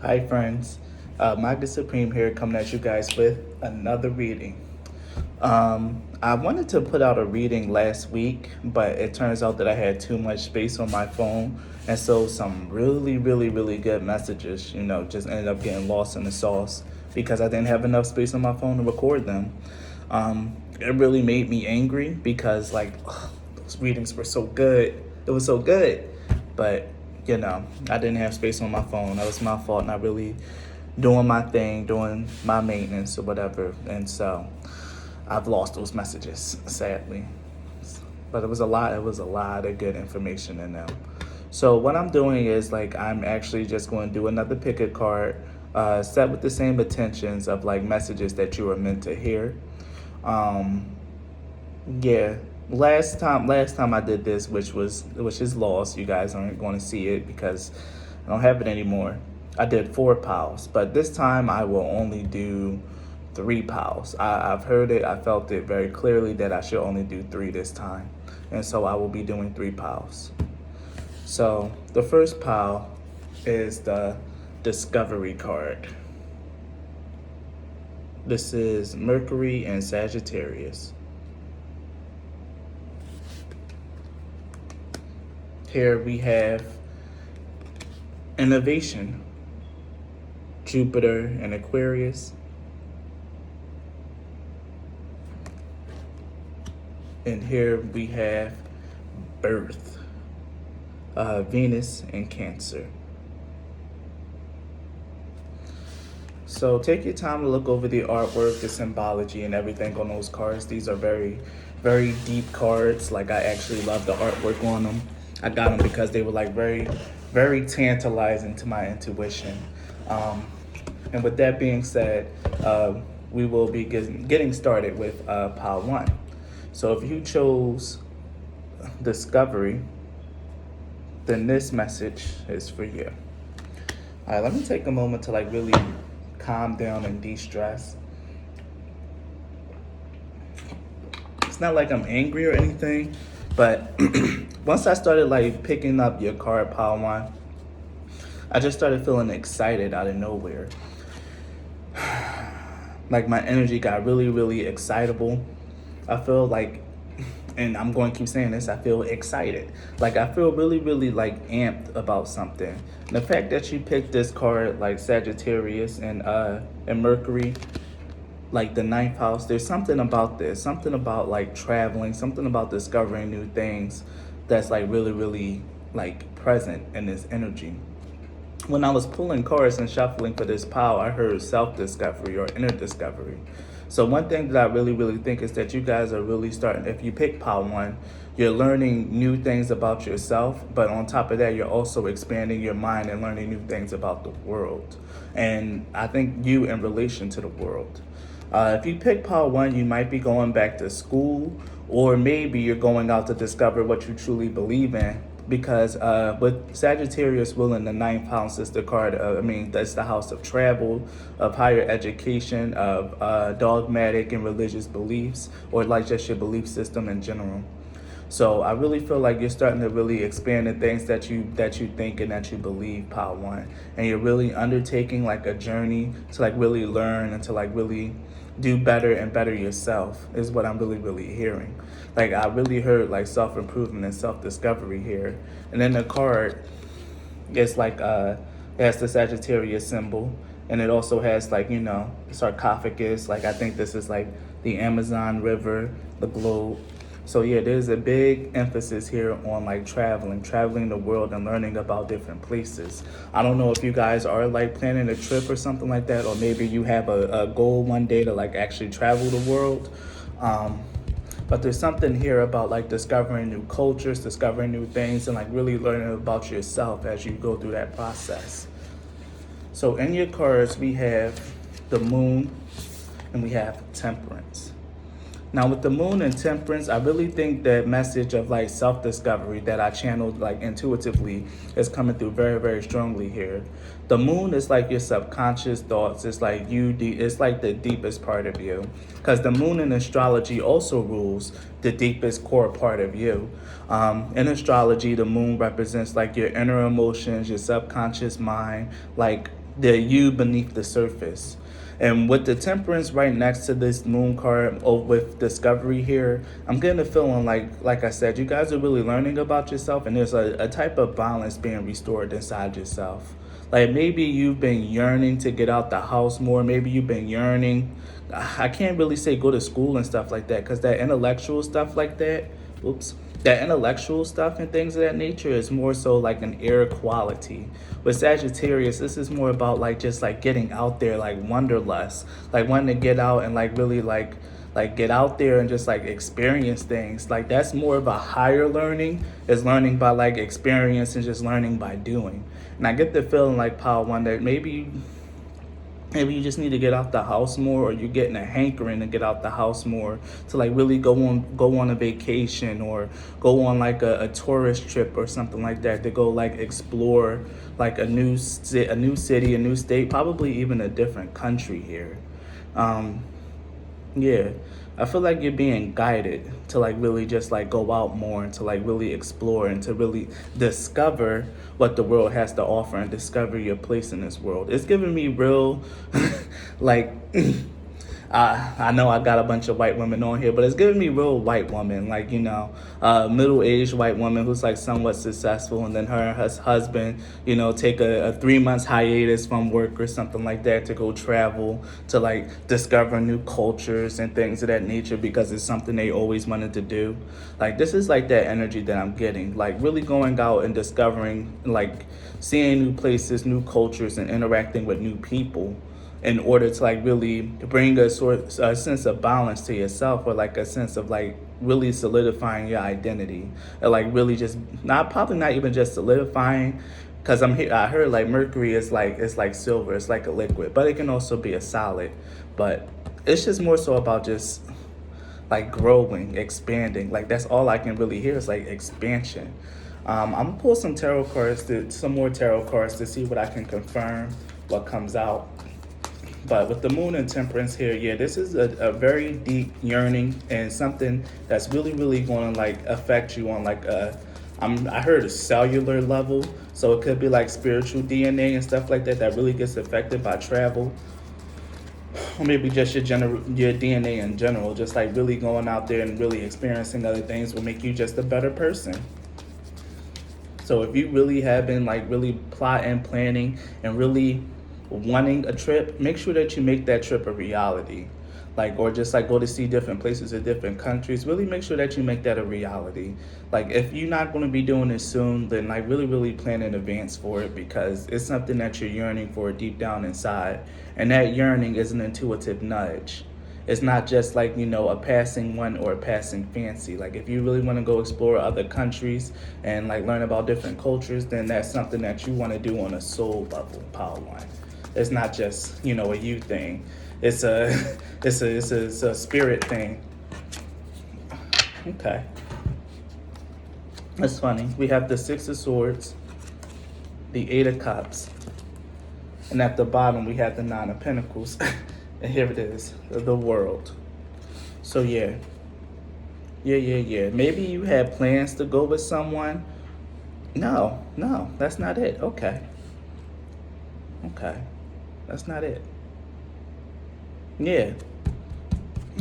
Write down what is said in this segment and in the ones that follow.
Hi, friends. Maga Supreme here, coming at you guys with another reading. I wanted to put out a reading last week, but it turns out that I had too much space on my phone, and so some really good messages, just ended up getting lost in the sauce because I didn't have enough space on my phone to record them. It really made me angry because, like, those readings were so good. It was so good, but I didn't have space on my phone. That was my fault, not really doing my thing, doing my maintenance or whatever. And so I've lost those messages, sadly. But it was a lot of good information in them. So what I'm doing is, like, I'm actually just going to do another pick a card, set with the same intentions of, like, messages that you are meant to hear. Um, yeah. Last time I did this, which is lost. You guys aren't going to see it because I don't have it anymore. I did 4 piles, but this time I will only do 3 piles. I've heard it, I felt it very clearly that I should only do 3 this time, and so I will be doing 3 piles. So the first pile is the Discovery card. This is Mercury and Sagittarius. Here we have Innovation, Jupiter and Aquarius. And here we have Birth, Venus and Cancer. So take your time to look over the artwork, the symbology, and everything on those cards. These are very deep cards. Like, I actually love the artwork on them. I got them because they were, like, very tantalizing to my intuition. And with that being said, we will be getting started with pile 1. So if you chose Discovery, then this message is for you. All right, let me take a moment to, like, really calm down and de-stress. It's not like I'm angry or anything, but once I started, like, picking up your card, pile 1, I just started feeling excited out of nowhere. Like, my energy got really excitable. I feel like, and I'm going to keep saying this, I feel excited. Like, I feel really like amped about something. And the fact that you picked this card, like Sagittarius and Mercury, like the 9th house, there's something about this, something about, like, traveling, something about discovering new things that's, like, really like present in this energy. When I was pulling cards and shuffling for this pile, I heard self-discovery or inner discovery. So one thing that I really think is that you guys are really starting, if you pick pile 1, you're learning new things about yourself, but on top of that, you're also expanding your mind and learning new things about the world. And I think you in relation to the world. If you pick pile 1, you might be going back to school, or maybe you're going out to discover what you truly believe in. Because with Sagittarius ruling the 9th house is the card, that's the house of travel, of higher education, of dogmatic and religious beliefs, or, like, just your belief system in general. So I really feel like you're starting to really expand the things that you think and that you believe, pile 1. And you're really undertaking, like, a journey to, like, really learn and to, like, really do better and better yourself is what I'm really hearing. Like, I really heard, like, self-improvement and self-discovery here. And then the card, it's like, it has the Sagittarius symbol, and it also has, like, the sarcophagus. Like, I think this is, like, the Amazon River, the globe. So yeah, there's a big emphasis here on, like, traveling the world and learning about different places. I don't know if you guys are, like, planning a trip or something like that, or maybe you have a goal one day to, like, actually travel the world. But there's something here about, like, discovering new cultures, discovering new things, and, like, really learning about yourself as you go through that process. So in your cards, we have the Moon and we have Temperance. Now, with the Moon and Temperance, I really think that message of, like, self-discovery that I channeled, like, intuitively is coming through very strongly here. The Moon is, like, your subconscious thoughts. It's like it's like the deepest part of you, because the Moon in astrology also rules the deepest core part of you. In astrology, the Moon represents, like, your inner emotions, your subconscious mind, like the you beneath the surface. And with the temperance right next to this moon card with discovery here, I'm getting a feeling like I said, you guys are really learning about yourself, and there's a type of balance being restored inside yourself. Like maybe you've been yearning to get out the house more. Maybe you've been yearning. I can't really say go to school and stuff like that, because that intellectual stuff like that, oops, that intellectual stuff and things of that nature is more so like an air quality. With Sagittarius, this is more about like just like getting out there, like wanderlust, like wanting to get out and like really like get out there and just like experience things. Like that's more of a higher learning, is learning by like experience and just learning by doing. And I get the feeling like Power One that maybe you just need to get out the house more, or you're getting a hankering to get out the house more, to like really go on a vacation, or go on like a tourist trip or something like that, to go like explore like a new city, a new state, probably even a different country here. Yeah, I feel like you're being guided to like really just like go out more and to like really explore and to really discover what the world has to offer and discover your place in this world. It's giving me real, like, I know I got a bunch of white women on here, but it's giving me real white woman, like, middle-aged white woman who's like somewhat successful, and then her and her husband, take a 3 months hiatus from work or something like that to go travel, to like discover new cultures and things of that nature, because it's something they always wanted to do. Like this is like that energy that I'm getting, like really going out and discovering, like seeing new places, new cultures, and interacting with new people, in order to like really bring a sense of balance to yourself, or like a sense of like really solidifying your identity, or like really just probably not even just solidifying, because I heard like Mercury is like, it's like silver, it's like a liquid, but it can also be a solid. But it's just more so about just like growing, expanding. Like that's all I can really hear is like expansion. I'm gonna pull some some more tarot cards to see what I can confirm what comes out. But with the moon and temperance here, yeah, this is a very deep yearning, and something that's really, really going to like affect you on like I heard a cellular level. So it could be like spiritual DNA and stuff like that really gets affected by travel. Or maybe just your DNA in general, just like really going out there and really experiencing other things will make you just a better person. So if you really have been like really plotting, planning, and really wanting a trip, make sure that you make that trip a reality. Like, or just like go to see different places in different countries. Really make sure that you make that a reality. Like if you're not going to be doing this soon, then like really, really plan in advance for it, because it's something that you're yearning for deep down inside. And that yearning is an intuitive nudge. It's not just like, a passing one or a passing fancy. Like if you really want to go explore other countries and like learn about different cultures, then that's something that you want to do on a soul level, Power One. It's not just, a you thing. It's a spirit thing. Okay. That's funny. We have the Six of Swords, the Eight of Cups, and at the bottom we have the Nine of Pentacles. And here it is, the World. So yeah. Maybe you had plans to go with someone. No, that's not it. Okay. That's not it. Yeah.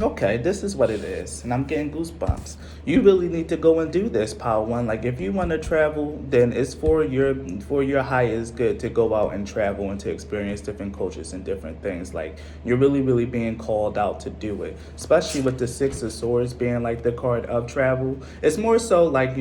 Okay, this is what it is, and I'm getting goosebumps. You really need to go and do this, Power One. Like if you want to travel, then it's for your highest good to go out and travel and to experience different cultures and different things. Like you're really, really being called out to do it, especially with the Six of Swords being like the card of travel. It's more so like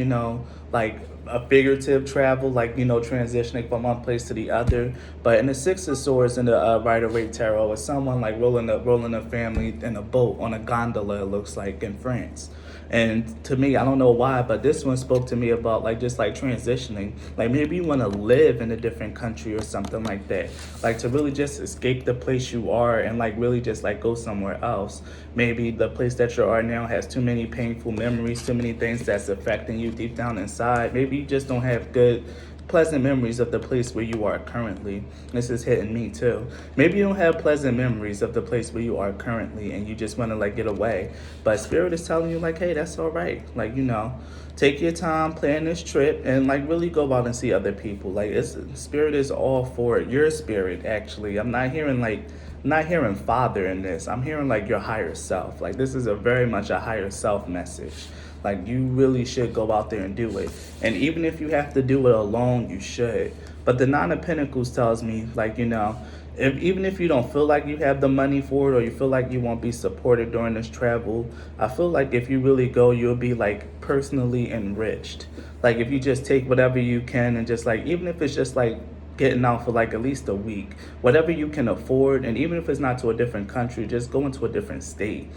like a figurative travel, like transitioning from one place to the other. But in the Six of Swords in the Rider-Waite Tarot, it's someone like rolling a family in a boat on a gondola, it looks like, in France. And to me, I don't know why, but this one spoke to me about like just like transitioning. Like maybe you want to live in a different country or something like that. Like to really just escape the place you are and like really just like go somewhere else. Maybe the place that you are now has too many painful memories, too many things that's affecting you deep down inside. Maybe you just don't have good pleasant memories of the place where you are currently. This is hitting me too. Maybe you don't have pleasant memories of the place where you are currently and you just want to like get away. But Spirit is telling you like, hey, that's all right. Like, take your time, plan this trip, and like really go out and see other people. Like, Spirit is all for it. Your spirit, actually. I'm not hearing Father in this. I'm hearing like your higher self. Like, this is a very much a higher self message. Like, you really should go out there and do it. And even if you have to do it alone, you should. But the Nine of Pentacles tells me, like, even if you don't feel like you have the money for it, or you feel like you won't be supported during this travel, I feel like if you really go, you'll be like personally enriched. Like, if you just take whatever you can and just like, even if it's just like getting out for like at least a week, whatever you can afford, and even if it's not to a different country, just go into a different state.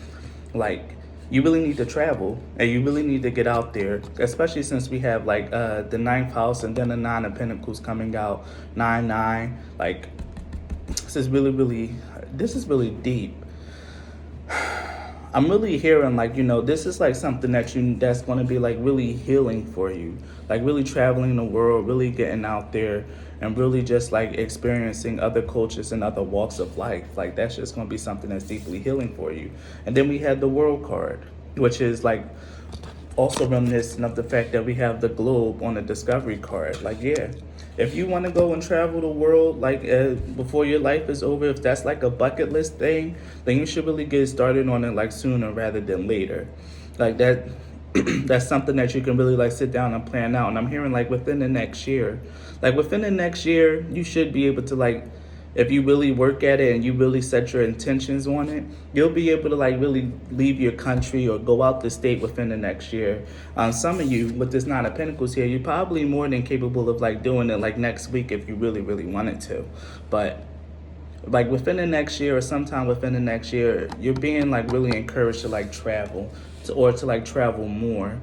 Like, you really need to travel and you really need to get out there, especially since we have like the ninth house and then the Nine of Pentacles coming out, 9-9. Like, this is really deep. I'm really hearing like, this is like something that's going to be like really healing for you, like really traveling the world, really getting out there and really just like experiencing other cultures and other walks of life. Like, that's just going to be something that's deeply healing for you. And then we had the World card, which is like also reminiscent of the fact that we have the globe on the Discovery card. Like, yeah, if you want to go and travel the world, like before your life is over, if that's like a bucket list thing, then you should really get started on it like sooner rather than later. Like that, that's something that you can really like sit down and plan out. And I'm hearing like within the next year, you should be able to like, if you really work at it and you really set your intentions on it, you'll be able to like really leave your country or go out the state within the next year. Some of you with this Nine of Pentacles here, you're probably more than capable of like doing it like next week if you really, really wanted to. But like within the next year or sometime within the next year, you're being like really encouraged to like travel or to like travel more.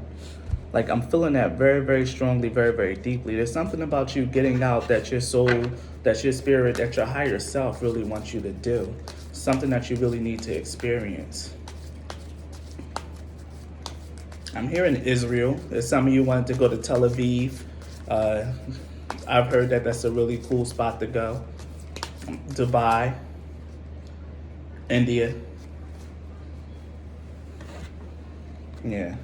Like, I'm feeling that very, very strongly, very, very deeply. There's something about you getting out that your soul, that your spirit, that your higher self really wants you to do. Something that you really need to experience. I'm hearing Israel. There's some of you wanted to go to Tel Aviv. I've heard that that's a really cool spot to go. Dubai. India. Yeah.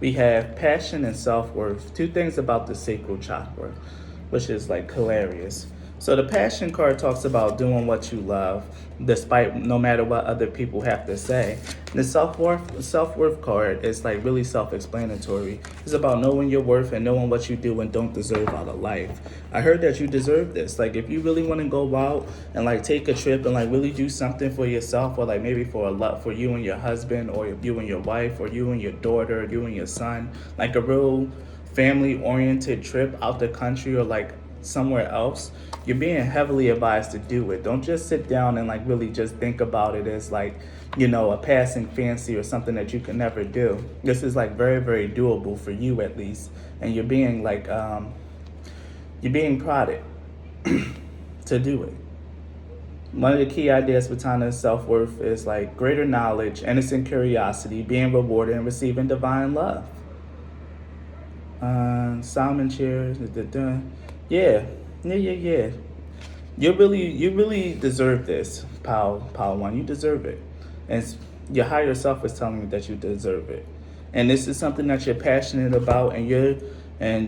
We have passion and self-worth, two things about the sacral chakra, which is like hilarious. So the passion card talks about doing what you love, despite no matter what other people have to say. And the self-worth card is like really self-explanatory. It's about knowing your worth and knowing what you do and don't deserve out of life. I heard that you deserve this. Like, if you really want to go out and like take a trip and like really do something for yourself, or like maybe for you and your husband, or you and your wife, or you and your daughter, or you and your son, like a real family-oriented trip out the country or like somewhere else, you're being heavily advised to do it. Don't just sit down and like really just think about it as like, a passing fancy or something that you can never do. This is like very, very doable for you at least. And you're being like, you're being prodded to do it. One of the key ideas behind this self-worth is like greater knowledge, innocent curiosity, being rewarded and receiving divine love. Simon cheers. Yeah. You really deserve this, Power One. You deserve it. And your higher self is telling you that you deserve it. And this is something that you're passionate about, and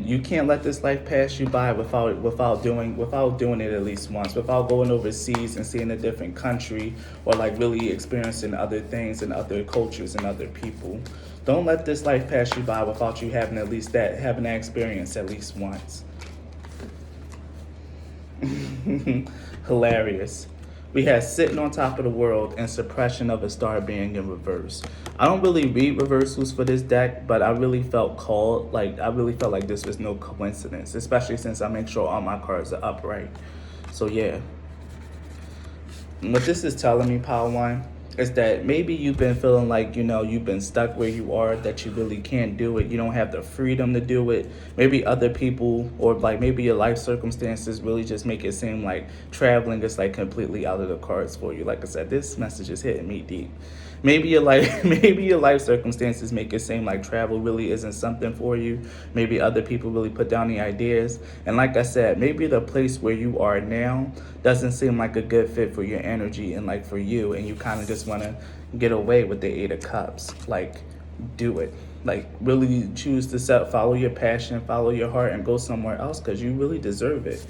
you can't let this life pass you by without doing it at least once, without going overseas and seeing a different country, or like really experiencing other things and other cultures and other people. Don't let this life pass you by without you having that experience at least once. Hilarious. We have sitting on top of the world and suppression of a star being in reverse. I don't really read reversals for this deck, but I really felt called. Like, I really felt like this was no coincidence, especially since I make sure all my cards are upright. So yeah. What this is telling me, Power One, is that maybe you've been feeling like, you've been stuck where you are, that you really can't do it. You don't have the freedom to do it. Maybe other people, or like maybe your life circumstances really just make it seem like traveling is like completely out of the cards for you. Like I said, this message is hitting me deep. Maybe your life, maybe your life circumstances make it seem like travel really isn't something for you. Maybe other people really put down the ideas. And like I said, maybe the place where you are now doesn't seem like a good fit for your energy and like for you, and you kind of just want to get away with the Eight of Cups. Like, do it. Like, really choose to follow your passion, follow your heart, and go somewhere else, because you really deserve it.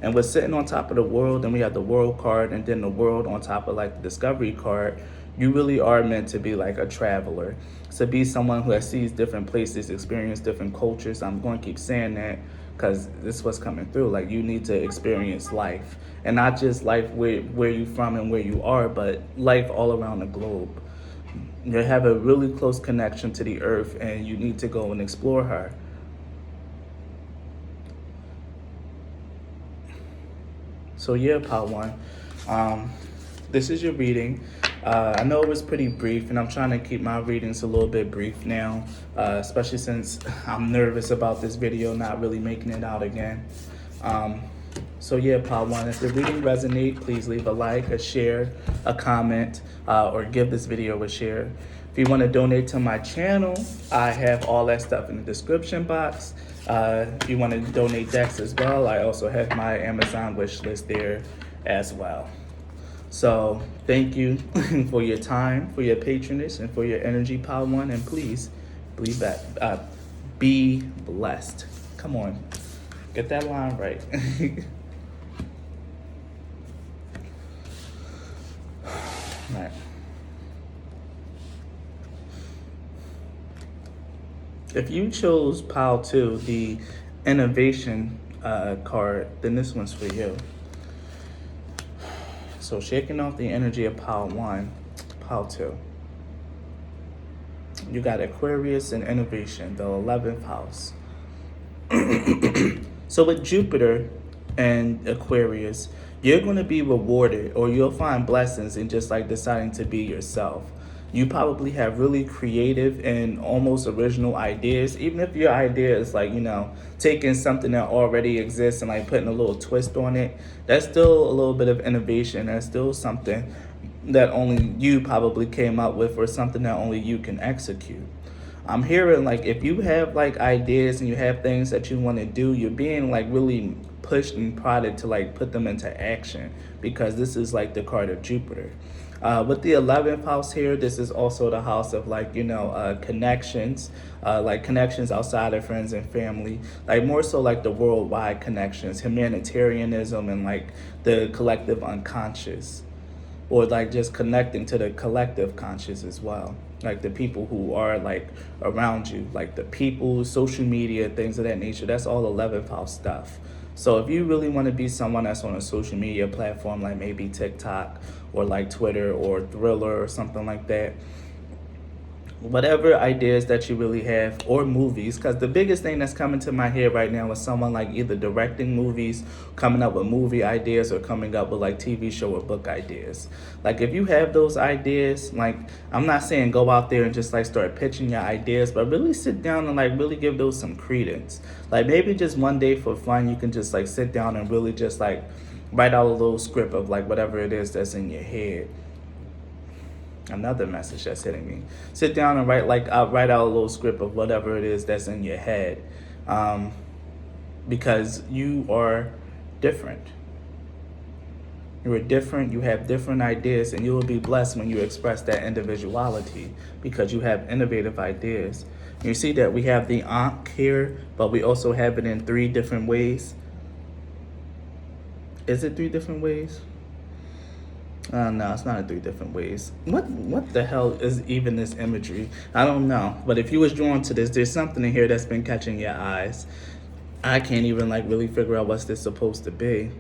And we're sitting on top of the world, and we have the World card, and then the World on top of like the Discovery card. You really are meant to be like a traveler, to be someone who sees different places, experience different cultures. I'm going to keep saying that because this is what's coming through. Like, you need to experience life, and not just life where you from and where you are, but life all around the globe. You have a really close connection to the earth, and you need to go and explore her. So yeah, Part 1. This is your reading. I know it was pretty brief, and I'm trying to keep my readings a little bit brief now, especially since I'm nervous about this video not really making it out again. So yeah, Part 1, if the reading resonates, please leave a like, a share, a comment, or give this video a share. If you want to donate to my channel, I have all that stuff in the description box. If you want to donate Dex as well, I also have my Amazon wish list there as well. So thank you for your time, for your patronage, and for your energy, Part 1. And please be blessed. Come on, get that line right. Right. If you chose Pile 2, the innovation card, then this one's for you. So shaking off the energy of Pile 1, Pile 2. You got Aquarius and innovation, the 11th house. So with Jupiter and Aquarius, you're going to be rewarded, or you'll find blessings in just like deciding to be yourself. You probably have really creative and almost original ideas, even if your idea is like, taking something that already exists and like putting a little twist on it. That's still a little bit of innovation. That's still something that only you probably came up with, or something that only you can execute. I'm hearing like if you have like ideas and you have things that you want to do, you're being like really pushed and prodded to like put them into action, because this is like the card of Jupiter. With the 11th house here, this is also the house of like, connections, like connections outside of friends and family, like more so like the worldwide connections, humanitarianism, and like the collective unconscious, or like just connecting to the collective conscious as well. Like the people who are like around you, like the people, social media, things of that nature. That's all 11th house stuff. So if you really want to be someone that's on a social media platform, like maybe TikTok or like Twitter or Thriller or something like that, whatever ideas that you really have, or movies, because the biggest thing that's coming to my head right now is someone like either directing movies, coming up with movie ideas, or coming up with like TV show or book ideas. Like if you have those ideas, like I'm not saying go out there and just like start pitching your ideas, but really sit down and like really give those some credence. Like maybe just one day for fun, you can just like sit down and really just like write out a little script of like whatever it is that's in your head. Another message that's hitting me. Sit down and write out a little script of whatever it is that's in your head, because you are different. You are different. You have different ideas, and you will be blessed when you express that individuality, because you have innovative ideas. You see that we have the Ankh here, but we also have it in 3 different ways. Is it 3 different ways? No, it's not 3 different ways. What the hell is even this imagery? I don't know. But if you was drawn to this, there's something in here that's been catching your eyes. I can't even like really figure out what's this supposed to be.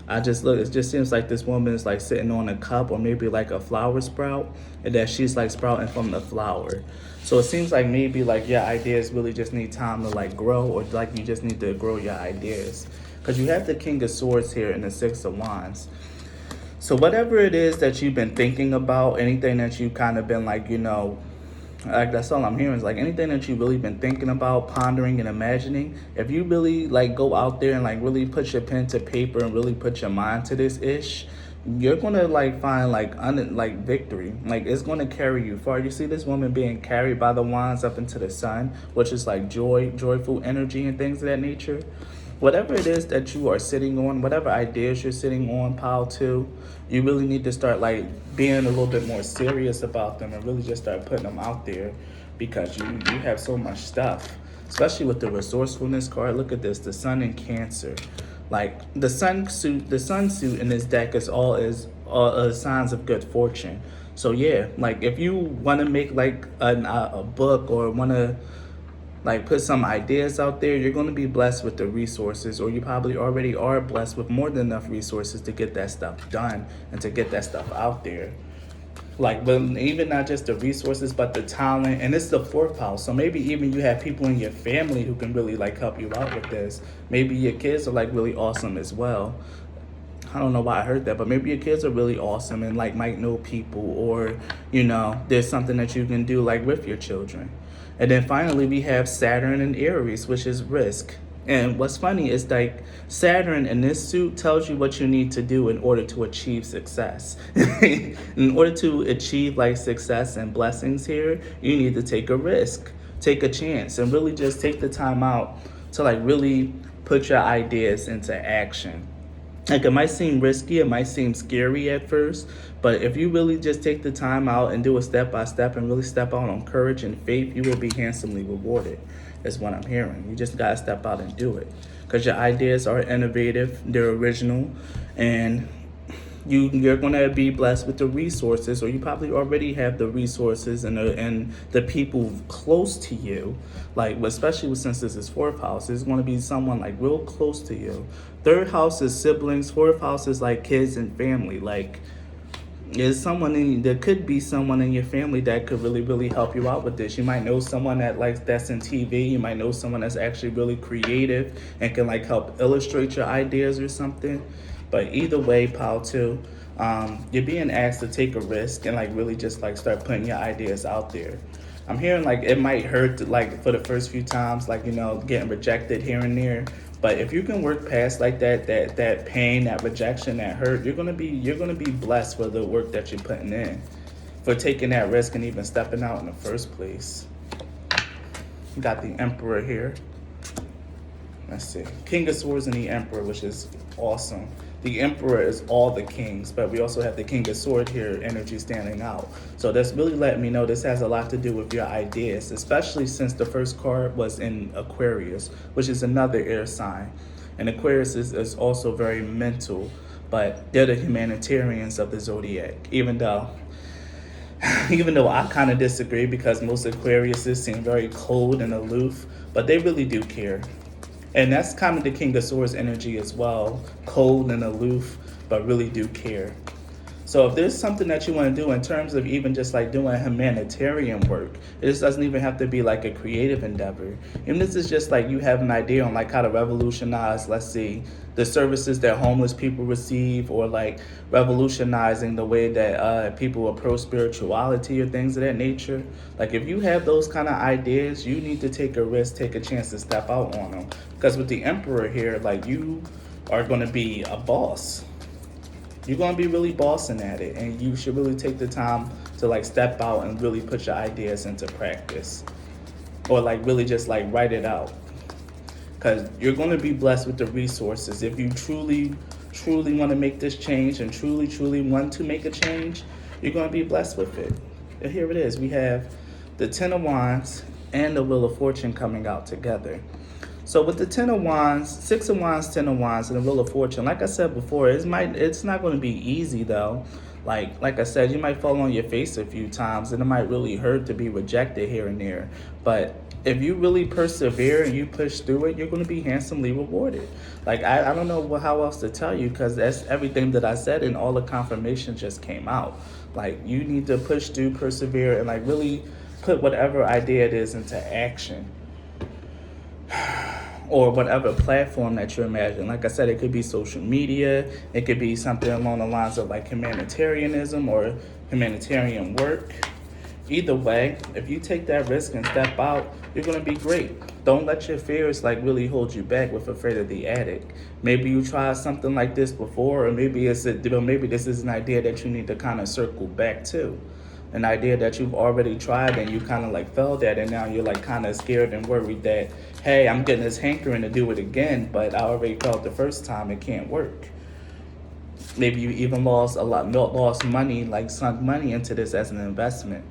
It just seems like this woman is like sitting on a cup, or maybe like a flower sprout, and that she's like sprouting from the flower. So it seems like maybe like your ideas really just need time to like grow, or like you just need to grow your ideas. Because you have the King of Swords here and the 6 of Wands. So whatever it is that you've been thinking about, anything that you kind of been like, like that's all I'm hearing is like anything that you've really been thinking about, pondering and imagining, if you really like go out there and like really put your pen to paper and really put your mind to this ish, you're gonna like find like like victory. Like it's gonna carry you far. You see this woman being carried by the wands up into the sun, which is like joyful energy and things of that nature. Whatever it is that you are sitting on, whatever ideas you're sitting on, pile two, you really need to start like being a little bit more serious about them and really just start putting them out there, because you have so much stuff, especially with the resourcefulness card. Look at this, the sun in Cancer. Like the sun suit in this deck is all signs of good fortune. So yeah, like if you want to make like a book or want to like put some ideas out there, you're going to be blessed with the resources, or you probably already are blessed with more than enough resources to get that stuff done and to get that stuff out there. Like, but even not just the resources, but the talent, and it's the fourth house. So maybe even you have people in your family who can really like help you out with this. Maybe your kids are like really awesome as well. I don't know why I heard that, but maybe your kids are really awesome and like might know people, or there's something that you can do like with your children. And then finally we have Saturn and Aries, which is risk. And what's funny is like Saturn in this suit tells you what you need to do in order to achieve success. In order to achieve like success and blessings here, you need to take a risk, take a chance, and really just take the time out to like really put your ideas into action. Like it might seem risky, it might seem scary at first, but if you really just take the time out and do it step by step and really step out on courage and faith, you will be handsomely rewarded, is what I'm hearing. You just gotta step out and do it, because your ideas are innovative, they're original, and you're gonna be blessed with the resources, or you probably already have the resources and the people close to you, like especially since this is fourth house, it's gonna be someone like real close to you. Third house is siblings. Fourth house is like kids and family. Like there could be someone in your family that could really help you out with this. You might know someone that's in TV. You might know someone that's actually really creative and can like help illustrate your ideas or something. But either way, pile two, you're being asked to take a risk and like really just like start putting your ideas out there. I'm hearing like it might hurt like for the first few times, like getting rejected here and there. But if you can work past like that pain, that rejection, that hurt, you're gonna be blessed for the work that you're putting in, for taking that risk and even stepping out in the first place. You got the Emperor here. Let's see, King of Swords and the Emperor, which is awesome. The Emperor is all the kings, but we also have the King of Swords here, energy standing out. So that's really letting me know this has a lot to do with your ideas, especially since the first card was in Aquarius, which is another air sign. And Aquarius is also very mental, but they're the humanitarians of the zodiac, even though I kind of disagree, because most Aquariuses seem very cold and aloof, but they really do care. And that's kind of the King of Swords energy as well, cold and aloof, but really do care. So if there's something that you want to do in terms of even just like doing humanitarian work, it just doesn't even have to be like a creative endeavor. Even this is just like you have an idea on like how to revolutionize, let's see, the services that homeless people receive, or like revolutionizing the way that people approach spirituality or things of that nature. Like if you have those kind of ideas, you need to take a risk, take a chance to step out on them. Because with the Emperor here, like you are going to be a boss. You're going to be really bossing at it, and you should really take the time to like step out and really put your ideas into practice, or like really just like write it out, because you're going to be blessed with the resources. If you truly want to make this change and truly want to make a change, you're going to be blessed with it. And here it is. We have the Ten of Wands and the Wheel of Fortune coming out together. So with the Ten of Wands, Six of Wands, Ten of Wands, and the Wheel of Fortune, like I said before, it's not going to be easy though. Like I said, you might fall on your face a few times, and it might really hurt to be rejected here and there. But if you really persevere and you push through it, you're going to be handsomely rewarded. Like I don't know how else to tell you, because that's everything that I said, and all the confirmation just came out. Like you need to push through, persevere, and like really put whatever idea it is into action. or whatever platform that you imagine. Like I said, it could be social media, it could be something along the lines of like humanitarianism or humanitarian work. Either way, if you take that risk and step out, you're gonna be great. Don't let your fears like really hold you back with afraid of the attic. Maybe you tried something like this before, or maybe this is an idea that you need to kind of circle back to. An idea that you've already tried and you kind of like felt at, and now you're like kind of scared and worried that, hey, I'm getting this hankering to do it again, but I already felt the first time it can't work. Maybe you even lost money, like sunk money into this as an investment.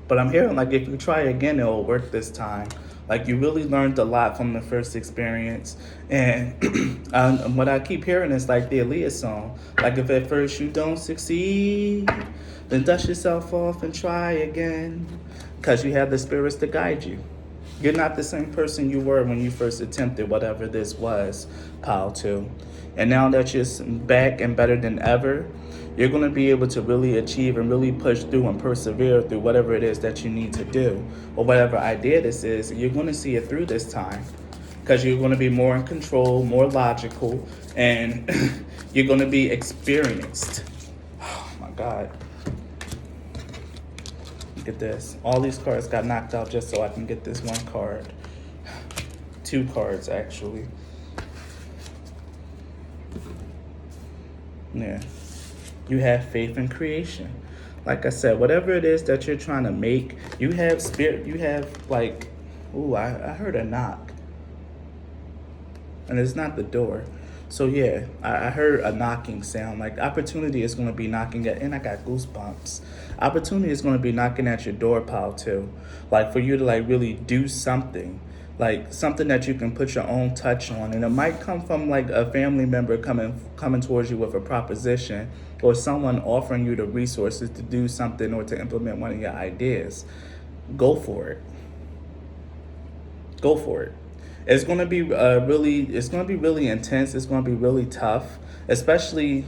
But I'm hearing like if you try again, it'll work this time. Like you really learned a lot from the first experience, and what I keep hearing is like the Aaliyah song. Like if at first you don't succeed, then dust yourself off and try again, cause you have the spirits to guide you. You're not the same person you were when you first attempted whatever this was, Pal 2. And now that you're back and better than ever, you're going to be able to really achieve and really push through and persevere through whatever it is that you need to do, or whatever idea this is. You're going to see it through this time, because you're going to be more in control, more logical, and you're going to be experienced. Oh my God. Look at this. All these cards got knocked out just so I can get this one card. 2 cards, actually. Yeah. You have faith in creation. Like I said, whatever it is that you're trying to make, you have spirit, you have like, ooh, I heard a knock. And it's not the door. So yeah, I heard a knocking sound. Like opportunity is going to be knocking at, and I got goosebumps. Opportunity is going to be knocking at your door, Pal 2. Like for you to like really do something. Like something that you can put your own touch on. And it might come from like a family member coming towards you with a proposition, or someone offering you the resources to do something or to implement one of your ideas. Go for it. Go for it. It's going to be really intense. It's going to be really tough, especially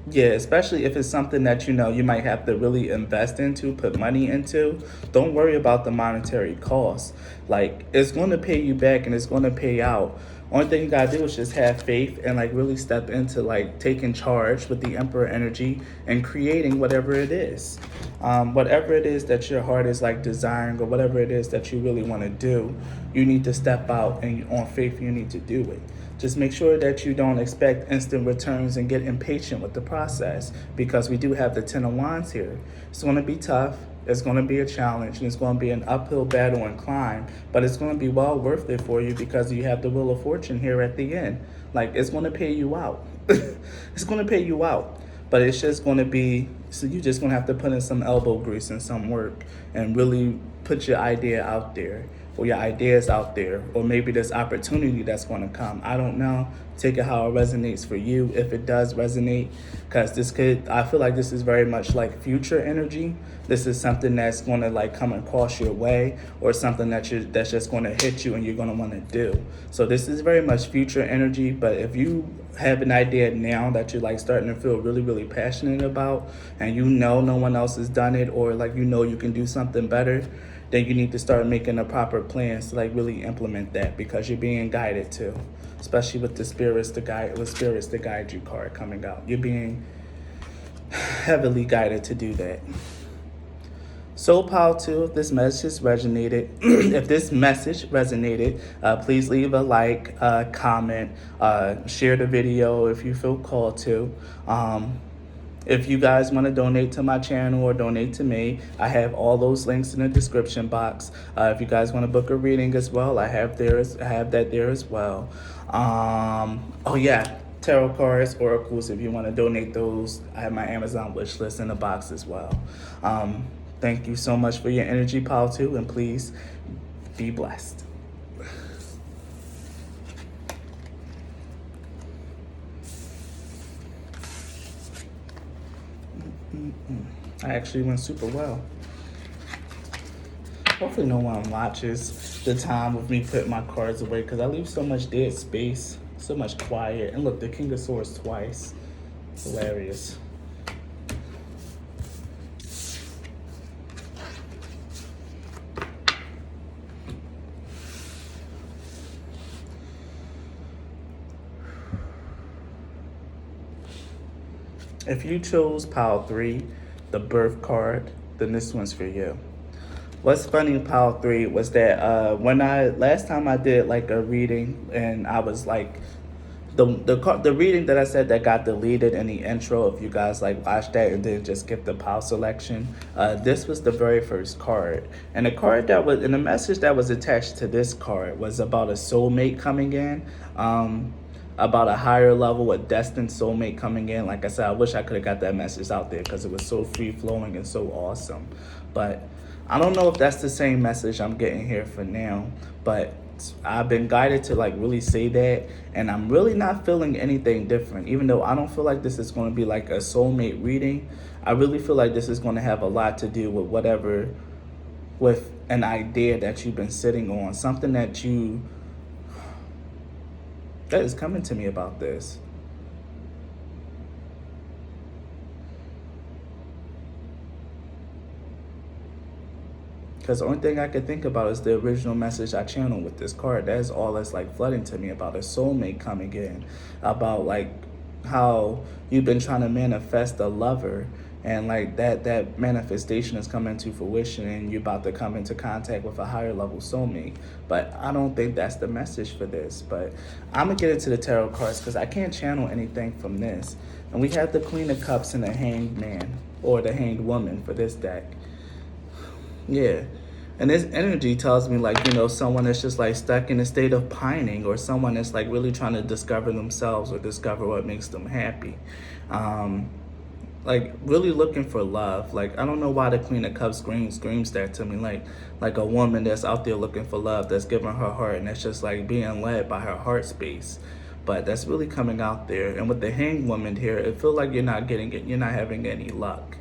if it's something that you might have to really invest into, put money into. Don't worry about the monetary cost. Like it's going to pay you back and it's going to pay out. Only thing you gotta do is just have faith and like really step into like taking charge with the Emperor energy and creating whatever it is. Whatever it is that your heart is like desiring, or whatever it is that you really want to do, you need to step out and on faith you need to do it. Just make sure that you don't expect instant returns and get impatient with the process, because we do have the 10 of Wands here. It's going to be tough. It's going to be a challenge, and it's going to be an uphill battle and climb, but it's going to be well worth it for you because you have the Wheel of Fortune here at the end. Like, it's going to pay you out. It's going to pay you out, but it's just going to be, so you're just going to have to put in some elbow grease and some work and really put your idea out there, or your ideas out there, or maybe this opportunity that's going to come. I don't know. Take it how it resonates for you, if it does resonate, because I feel like this is very much like future energy. This is something that's going to like come across your way, or something that's just going to hit you and you're going to want to do. So this is very much future energy, but if you have an idea now that you're like starting to feel really, really passionate about, and no one else has done it, or like you can do something better, then you need to start making the proper plans to like really implement that, because you're being guided to, especially with the spirits to guide you card coming out. You're being heavily guided to do that. So, Pal 2, if this message resonated, please leave a like, comment, share the video if you feel called to. If you guys want to donate to my channel or donate to me, I have all those links in the description box. If you guys want to book a reading as well, I have that there as well. Oh yeah, tarot cards, oracles. If you want to donate those, I have my Amazon wish list in the box as well. Thank you so much for your energy, Pal 2, and please be blessed. I actually went super well. Hopefully no one watches the time of me putting my cards away, because I leave so much dead space, so much quiet. And look, the King of Swords twice. Hilarious. If you chose pile 3, the birth card, then this one's for you. What's funny in pile 3 was that when I last time I did like a reading, and I was like the reading that I said that got deleted in the intro, if you guys like watched that and then just skip the pile selection, this was the very first card. And the card that was, and the message that was attached to this card was about a soulmate coming in, about a higher level, a destined soulmate coming in. Like I said, I wish I could have got that message out there because it was so free flowing and so awesome. But I don't know if that's the same message I'm getting here for now, but I've been guided to like really say that, and I'm really not feeling anything different. Even though I don't feel like this is going to be like a soulmate reading, I really feel like this is going to have a lot to do with whatever, with an idea that you've been sitting on, something that is coming to me about this. Because the only thing I could think about is the original message I channeled with this card. That's all that's like flooding to me about a soulmate coming in, about like how you've been trying to manifest a lover, and like that manifestation is coming to fruition, and you're about to come into contact with a higher level soulmate. But I don't think that's the message for this. But I'm gonna get into the tarot cards because I can't channel anything from this. And we have the Queen of Cups and the Hanged Man, or the Hanged Woman for this deck. Yeah. And this energy tells me like, someone that's just like stuck in a state of pining, or someone that's like really trying to discover themselves or discover what makes them happy. Like really looking for love. Like, I don't know why the Queen of Cups screams that to me. Like a woman that's out there looking for love, that's giving her heart, and that's just like being led by her heart space. But that's really coming out there. And with the Hanged Woman here, it feels like you're not getting it. You're not having any luck.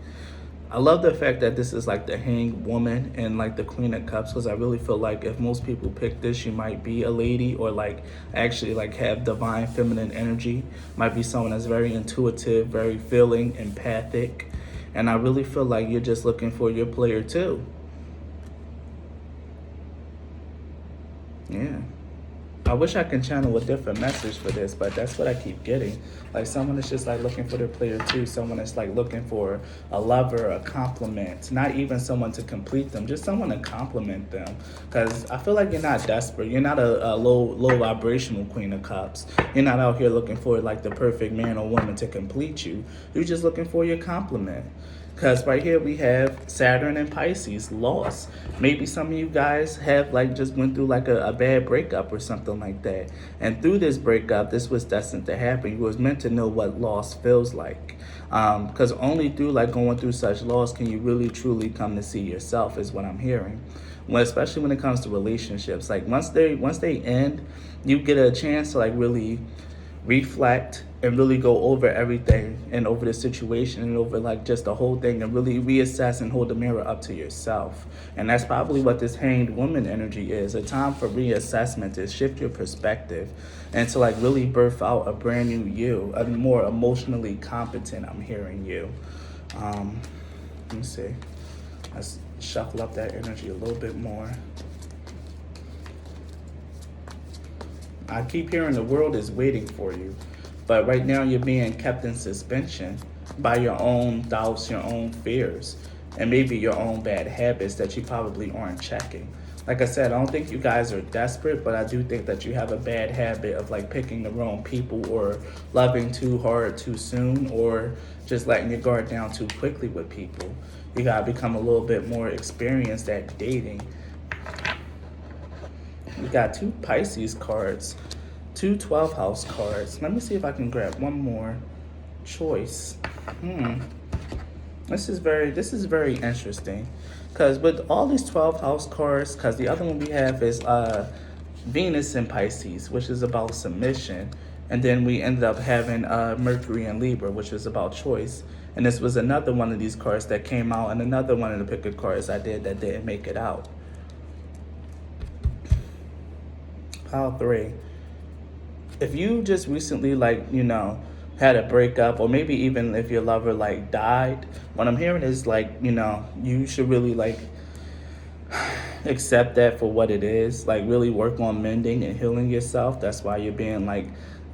I love the fact that this is like the Hanged Woman and like the Queen of Cups, because I really feel like if most people pick this, you might be a lady, or like actually like have divine feminine energy. Might be someone that's very intuitive, very feeling, empathic. And I really feel like you're just looking for your player too. Yeah. I wish I can channel a different message for this, but that's what I keep getting. Like someone that's just like looking for their player too. Someone that's like looking for a lover, a compliment. Not even someone to complete them, just someone to compliment them. Because I feel like you're not desperate. You're not a low vibrational Queen of Cups. You're not out here looking for like the perfect man or woman to complete you. You're just looking for your compliment. Because right here we have Saturn and Pisces, loss. Maybe some of you guys have like just went through like a bad breakup or something like that. And through this breakup, this was destined to happen. You was meant to know what loss feels like. Because only through like going through such loss can you really truly come to see yourself, is what I'm hearing. Well, especially when it comes to relationships. Like once they end, you get a chance to like really reflect and really go over everything and over the situation and over like just the whole thing, and really reassess and hold the mirror up to yourself. And that's probably what this Hanged Woman energy is, a time for reassessment, to shift your perspective and to like really birth out a brand new you, a more emotionally competent, I'm hearing you. Let me see, let's shuffle up that energy a little bit more. I keep hearing the world is waiting for you, but right now you're being kept in suspension by your own doubts, your own fears, and maybe your own bad habits that you probably aren't checking. Like I said, I don't think you guys are desperate, but I do think that you have a bad habit of like picking the wrong people, or loving too hard too soon, or just letting your guard down too quickly with people. You gotta become a little bit more experienced at dating. We got two Pisces cards, two 12th house cards. Let me see if I can grab one more choice. This is very interesting, because with all these 12th house cards, because the other one we have is Venus in Pisces, which is about submission, and then we ended up having Mercury in Libra, which is about choice. And this was another one of these cards that came out, and another one of the pick of cards I did that didn't make it out. Pile 3. If you just recently had a breakup, or maybe even if your lover like died, what I'm hearing is like, you should really like accept that for what it is. Like really work on mending and healing yourself. That's why you're being like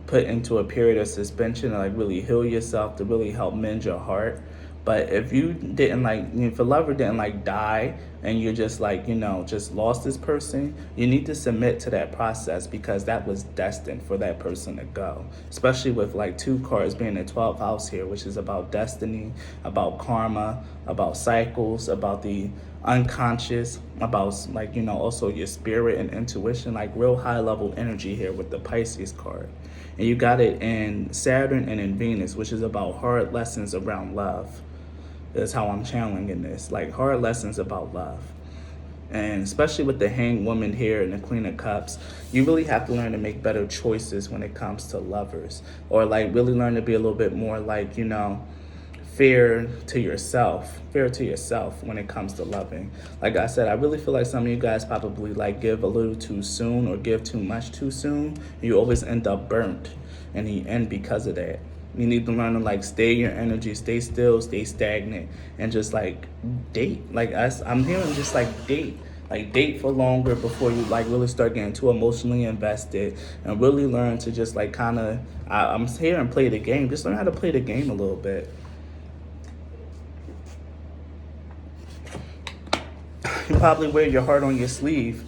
put into a period of suspension to like really heal yourself, to really help mend your heart. But if you didn't like, if a lover didn't like die and you're just like, just lost this person, you need to submit to that process because that was destined for that person to go. Especially with like 2 cards being in 12th house here, which is about destiny, about karma, about cycles, about the unconscious, about like, also your spirit and intuition, like real high level energy here with the Pisces card. And you got it in Saturn and in Venus, which is about hard lessons around love. That's how I'm channeling in this, like hard lessons about love. And especially with the Hanged Woman here and the Queen of Cups, you really have to learn to make better choices when it comes to lovers. Or like really learn to be a little bit more like, fair to yourself when it comes to loving. Like I said, I really feel like some of you guys probably like give a little too soon or give too much too soon. You always end up burnt in the end because of that. You need to learn to like stay your energy, stay still, stay stagnant, and just like date. Like I'm hearing just like date. Like date for longer before you like really start getting too emotionally invested, and really learn to just like kind of, I'm hearing play the game. Just learn how to play the game a little bit. You probably wear your heart on your sleeve.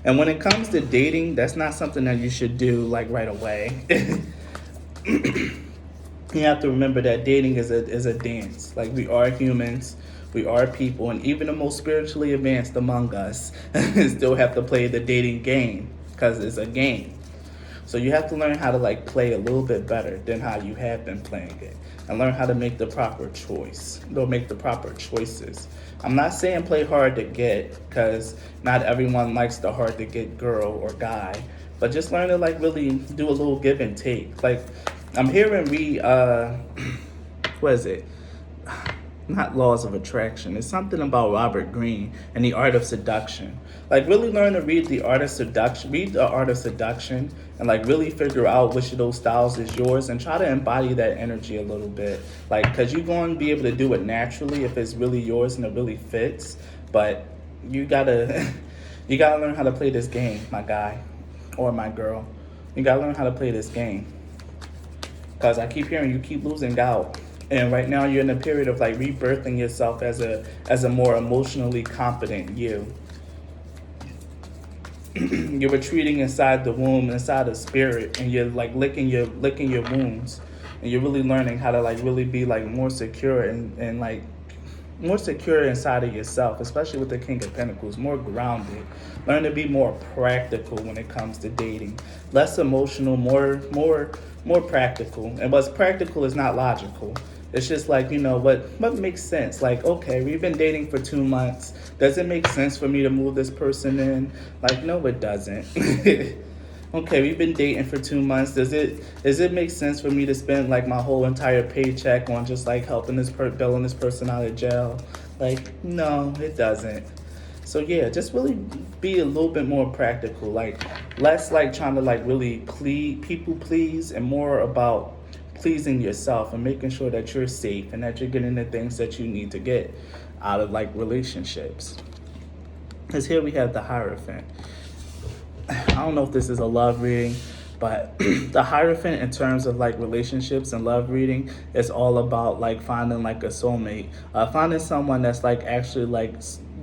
And when it comes to dating, that's not something that you should do like right away. You have to remember that dating is a dance. Like we are humans, we are people, and even the most spiritually advanced among us still have to play the dating game because it's a game. So you have to learn how to like play a little bit better than how you have been playing it, and learn how to make the proper choice. Don't make the proper choices. I'm not saying play hard to get, because not everyone likes the hard to get girl or guy, but just learn to like really do a little give and take. Like I'm hearing what is it? Not laws of attraction. It's something about Robert Greene and the art of seduction. Like really learn to read the art of seduction, and like really figure out which of those styles is yours and try to embody that energy a little bit. Like, cause you're going to be able to do it naturally if it's really yours and it really fits. But you gotta, you gotta learn how to play this game, my guy or my girl. You gotta learn how to play this game. Cause I keep hearing you keep losing out. And right now you're in a period of like rebirthing yourself as a more emotionally competent you. You're retreating inside the womb, inside the spirit, and you're like licking your wounds, and you're really learning how to like really be like more secure and like more secure inside of yourself, especially with the King of Pentacles, more grounded. Learn to be more practical when it comes to dating. Less emotional, more practical. And what's practical is not logical. It's just like, what makes sense? Like, okay, we've been dating for 2 months. Does it make sense for me to move this person in? Like, no, it doesn't. Okay, we've been dating for 2 months. Does it make sense for me to spend like my whole entire paycheck on just like helping bailing this person out of jail? Like, no, it doesn't. So yeah, just really be a little bit more practical. Like, less like trying to like really people please, and more about pleasing yourself and making sure that you're safe and that you're getting the things that you need to get out of like relationships. Because here we have the Hierophant. I don't know if this is a love reading, but the Hierophant in terms of like relationships and love reading is all about like finding like a soulmate, finding someone that's like actually like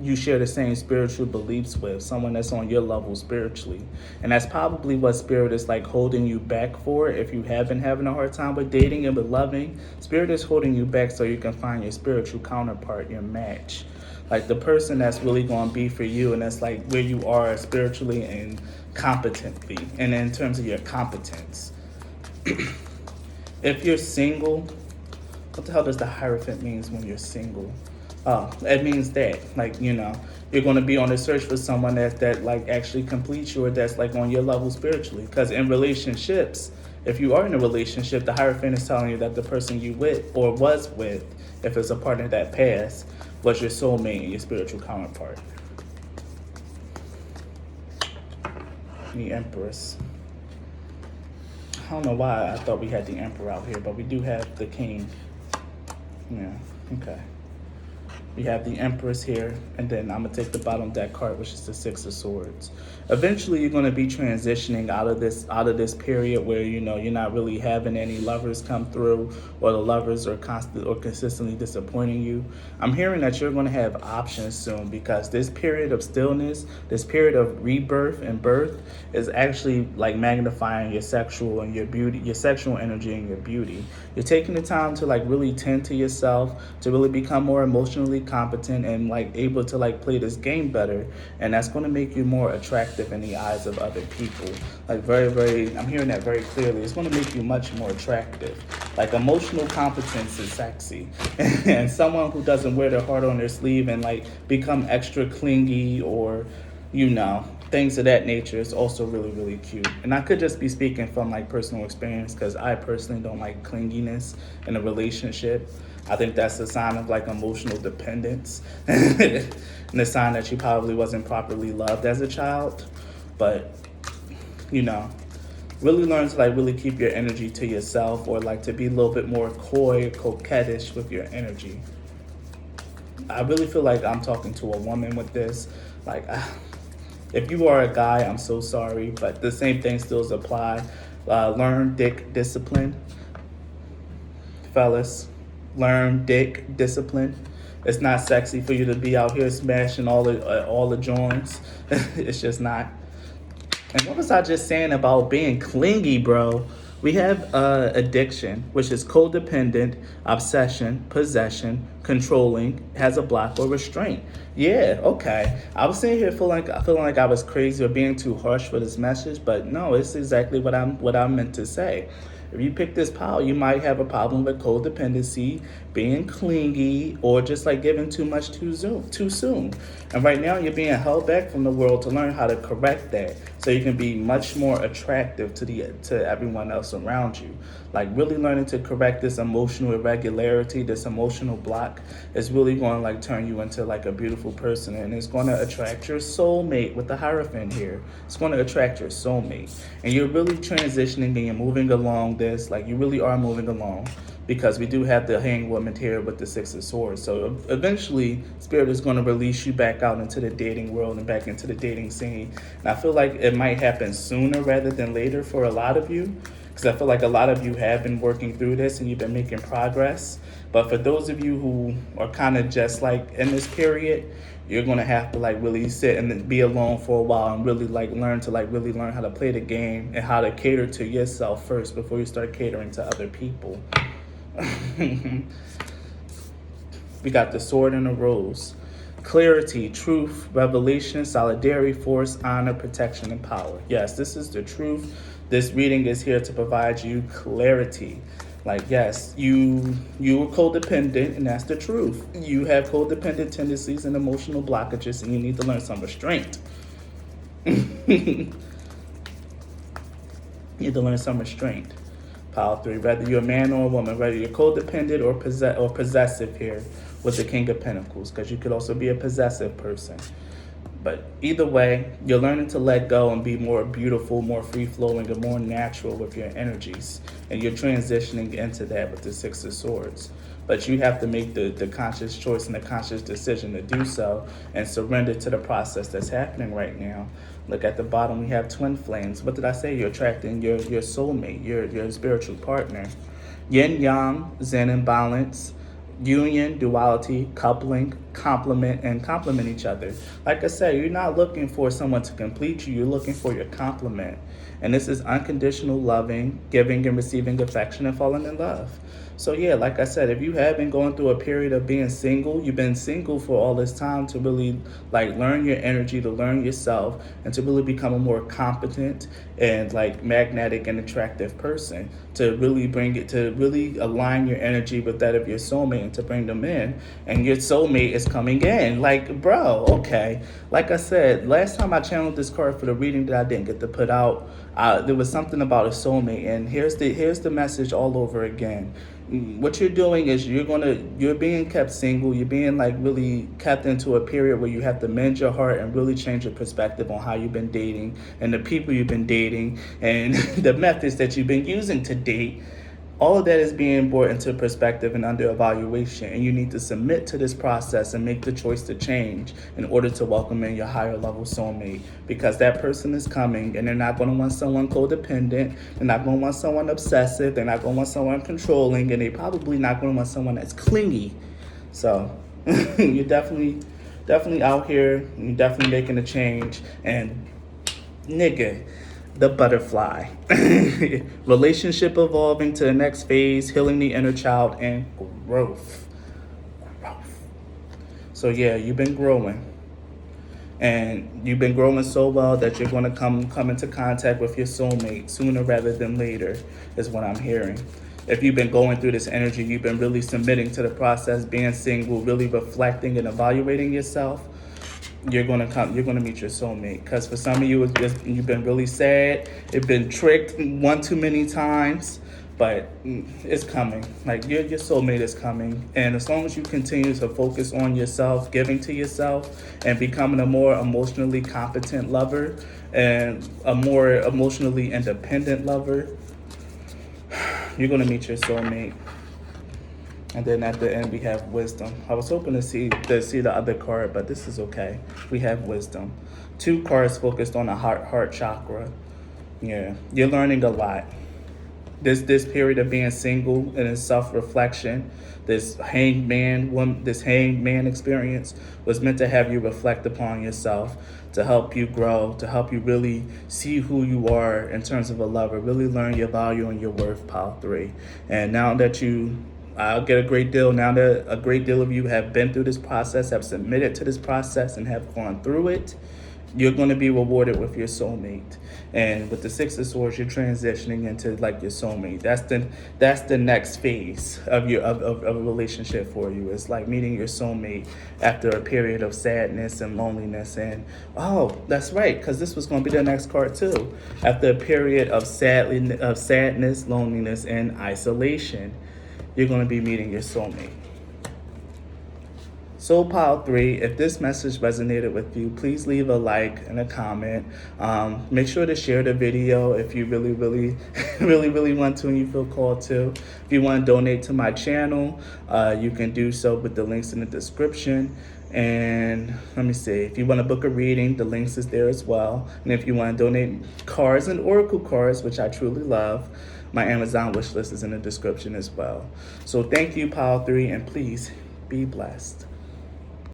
you share the same spiritual beliefs with, someone that's on your level spiritually. And that's probably what Spirit is like holding you back for. If you have been having a hard time with dating and with loving, Spirit is holding you back so you can find your spiritual counterpart, your match. Like the person that's really going to be for you, and that's like where you are spiritually and competently, and in terms of your competence. If you're single, what the hell does the Hierophant means when you're single? Oh, it means that, like, you're going to be on a search for someone that like actually completes you, or that's like on your level spiritually. Because in relationships, if you are in a relationship, the Hierophant is telling you that the person you with or was with, if it's a partner that passed, was your soulmate and your spiritual counterpart. The Empress. I don't know why I thought we had the Emperor out here, but we do have the King. Yeah, okay. We have the Empress here, and then I'm gonna take the bottom deck card, which is the Six of Swords. Eventually, you're gonna be transitioning out of this period where you're not really having any lovers come through, or the lovers are constant or consistently disappointing you. I'm hearing that you're gonna have options soon, because this period of stillness, this period of rebirth and birth, is actually like magnifying your sexual and your beauty, your sexual energy and your beauty. You're taking the time to like really tend to yourself, to really become more emotionally competent and like able to like play this game better, and that's going to make you more attractive in the eyes of other people. Like very, very, I'm hearing that very clearly. It's going to make you much more attractive. Like emotional competence is sexy, and someone who doesn't wear their heart on their sleeve and like become extra clingy, or things of that nature, is also really, really cute. And I could just be speaking from like personal experience, because I personally don't like clinginess in a relationship. I think that's a sign of like emotional dependence and a sign that you probably wasn't properly loved as a child. But really learn to like really keep your energy to yourself, or like to be a little bit more coy, coquettish with your energy. I really feel like I'm talking to a woman with this. Like, if you are a guy, I'm so sorry, but the same thing still apply. Learn dick discipline, fellas. Learn dick discipline. It's not sexy for you to be out here smashing all the joints. It's just not. And what was I just saying about being clingy, bro? We have addiction, which is codependent, obsession, possession, controlling, has a block or restraint. Yeah, okay. I was sitting here feeling like I was crazy or being too harsh for this message, but no, it's exactly what I'm meant to say. If you pick this pile, you might have a problem with codependency, being clingy, or just like giving too much too soon. And right now, you're being held back from the world to learn how to correct that, so you can be much more attractive to everyone else around you. Like really learning to correct this emotional irregularity, this emotional block, is really going to like turn you into like a beautiful person, and it's going to attract your soulmate with the Hierophant here. It's going to attract your soulmate, and you're really transitioning and you're moving along this, like you really are moving along, because we do have the Hanged Woman here with the Six of Swords. So eventually, Spirit is going to release you back out into the dating world and back into the dating scene. And I feel like it might happen sooner rather than later for a lot of you, because I feel like a lot of you have been working through this and you've been making progress. But for those of you who are kind of just like in this period, you're going to have to like really sit and be alone for a while and really like learn how to play the game and how to cater to yourself first before you start catering to other people. We got the Sword and the Rose. Clarity, truth, revelation, solidarity, force, honor, protection, and power. Yes, this is the truth. This reading is here to provide you clarity. Like, yes, you are codependent, and that's the truth. You have codependent tendencies and emotional blockages, and you need to learn some restraint. You need to learn some restraint. Pile 3, whether you're a man or a woman, whether you're codependent or possessive here with the King of Pentacles, because you could also be a possessive person. But either way, you're learning to let go and be more beautiful, more free-flowing, and more natural with your energies. And you're transitioning into that with the Six of Swords. But you have to make the conscious choice and the conscious decision to do so and surrender to the process that's happening right now. Look at the bottom, we have twin flames. What did I say? You're attracting your soulmate, your spiritual partner. Yin, yang, zen and balance. Union, duality, coupling, complement each other. Like I said, you're not looking for someone to complete you, you're looking for your complement. And this is unconditional loving, giving and receiving affection, and falling in love. So yeah, like I said, if you have been going through a period of being single, you've been single for all this time to really like learn your energy, to learn yourself, and to really become a more competent and like magnetic and attractive person, to really align your energy with that of your soulmate and to bring them in. And your soulmate is coming in. Like, bro, okay. Like I said, last time I channeled this card for the reading that I didn't get to put out, there was something about a soulmate, and here's the message all over again. What you're doing is you're being kept single. You're being like really kept into a period where you have to mend your heart and really change your perspective on how you've been dating and the people you've been dating and the methods that you've been using to date. All of that is being brought into perspective and under evaluation, and you need to submit to this process and make the choice to change in order to welcome in your higher level soulmate, because that person is coming and they're not going to want someone codependent, they're not going to want someone obsessive, they're not going to want someone controlling, and they're probably not going to want someone that's clingy. So you're definitely out here, you're definitely making a change, and nigga, the butterfly. Relationship evolving to the next phase, healing the inner child, and growth. So yeah, you've been growing. And you've been growing so well that you're going to come into contact with your soulmate sooner rather than later, is what I'm hearing. If you've been going through this energy, you've been really submitting to the process, being single, really reflecting and evaluating yourself, you're gonna meet your soulmate. Because for some of you, you've been really sad, you've been tricked one too many times, but it's coming. Like your soulmate is coming, and as long as you continue to focus on yourself, giving to yourself, and becoming a more emotionally competent lover and a more emotionally independent lover, you're gonna meet your soulmate. And then at the end we have wisdom. I was hoping to see the other card, but this is okay. We have wisdom. 2 cards focused on the heart chakra. Yeah, you're learning a lot. This period of being single and in self-reflection, this hanged man experience was meant to have you reflect upon yourself, to help you grow, to help you really see who you are in terms of a lover, really learn your value and your worth, pile 3. And now that I'll get a great deal. Now that a great deal of you have been through this process, have submitted to this process, and have gone through it, you're going to be rewarded with your soulmate. And with the 6 of Swords, you're transitioning into like your soulmate. That's the next phase of a relationship for you. It's like meeting your soulmate after a period of sadness and loneliness. And oh, that's right, because this was going to be the next card too. After a period of sadness, loneliness, and isolation, you're going to be meeting your soulmate. Soul Pile 3, if this message resonated with you, please leave a like and a comment. Make sure to share the video if you really, really want to and you feel called to. If you want to donate to my channel, you can do so with the links in the description. And let me see, if you want to book a reading, the links is there as well. And if you want to donate cards and oracle cards, which I truly love, my Amazon wish list is in the description as well. So thank you, Pile 3, and please be blessed.